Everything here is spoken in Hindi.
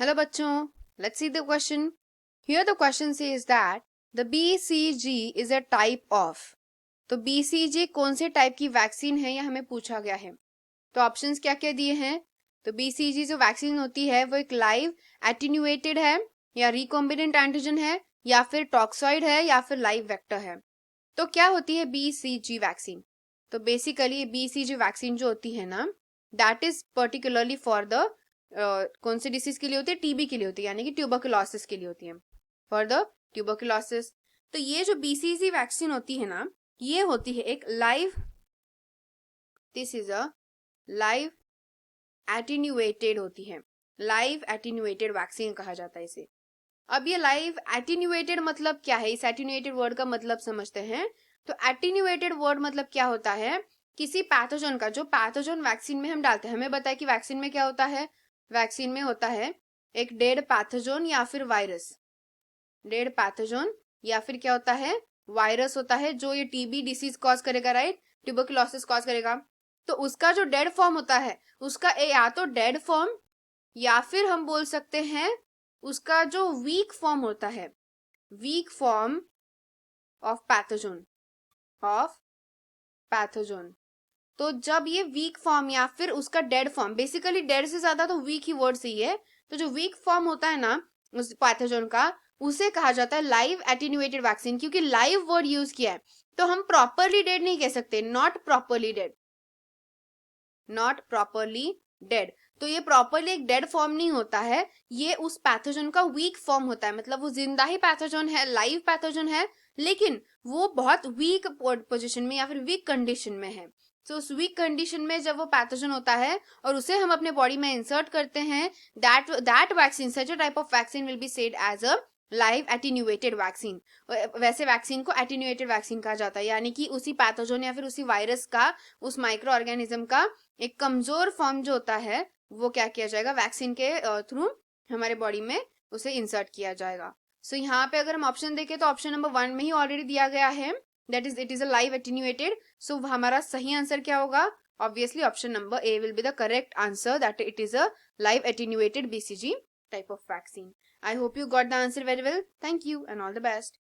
Hello बच्चों, let's see the question. Here the question says that the BCG is a type of. तो BCG कौन से टाइप की वैक्सीन है यह हमें पूछा गया है. तो ऑप्शंस क्या क्या दिए हैं. तो BCG जो वैक्सीन होती है वो एक लाइव एटीन्यूएटेड है या रिकॉम्बिनेंट एंटीजन है या फिर टॉक्सॉइड है या फिर लाइव वेक्टर है. तो क्या होती है BCG वैक्सीन. तो बेसिकली BCG वैक्सीन जो होती है ना, that is particularly for the कौन से डिसीज के लिए होती है, टीबी के लिए होती है, यानी कि ट्यूबरकुलोसिस के लिए होती है, फॉर द ट्यूबरकुलोसिस. तो ये जो बीसीजी वैक्सीन होती है ना, ये होती है एक live, this is a live attenuated होती है, लाइव एटीन्यूएटेड वैक्सीन कहा जाता है इसे. अब ये लाइव एटीन्यूएटेड मतलब क्या है, इस एटीन्यूएटेड वर्ड का मतलब समझते हैं. तो एटीन्यूएटेड वर्ड मतलब क्या होता है, किसी पैथोजन का, जो पैथोजन वैक्सीन में हम डालते हैं. हमें बताया कि वैक्सीन में क्या होता है, वैक्सीन में होता है एक डेड पैथोजन या फिर वायरस, डेड पैथोजन या फिर क्या होता है, वायरस होता है जो ये टीबी डिसीज कॉज करेगा, राइट, ट्यूबरकुलोसिस कॉज करेगा. तो उसका जो डेड फॉर्म होता है उसका या तो डेड फॉर्म या फिर हम बोल सकते हैं उसका जो वीक फॉर्म होता है, weak form of pathogen, of pathogen. तो जब ये वीक फॉर्म या फिर उसका डेड फॉर्म, बेसिकली डेड से ज्यादा तो वीक ही वर्ड सही है. तो जो वीक फॉर्म होता है ना उस पैथोजन का, उसे कहा जाता है लाइव एटीन्यूएटेड वैक्सीन. क्योंकि लाइव वर्ड यूज किया है तो हम प्रॉपरली डेड नहीं कह सकते, not properly dead, not properly dead. तो ये प्रॉपरली एक डेड फॉर्म नहीं होता है, ये उस पैथोजन का वीक फॉर्म होता है. मतलब वो जिंदा ही पैथोजन है, लाइव पैथोजन है, लेकिन वो बहुत वीक पोजीशन में या फिर वीक कंडीशन में है. तो उस वीक कंडीशन में जब वो पैथोजन होता है और उसे हम अपने बॉडी में इंसर्ट करते हैं, that vaccine, such a type of vaccine will be said as a live attenuated vaccine. वैसे वैक्सीन को एटीन्यूएटेड वैक्सीन कहा जाता है, यानी कि उसी पैथोजन या फिर उसी वायरस का, उस माइक्रो ऑर्गेनिज्म का एक कमजोर फॉर्म जो होता है वो क्या किया जाएगा, वैक्सीन के थ्रू हमारे बॉडी में उसे इंसर्ट किया जाएगा. सो यहाँ पे अगर हम ऑप्शन देखें तो ऑप्शन नंबर 1 में ही ऑलरेडी दिया गया है, that is it is a live attenuated. So हमारा सही आंसर क्या होगा, obviously option number A will be the correct answer, that it is a live attenuated BCG type of vaccine. I hope you got the answer very well. Thank you and all the best.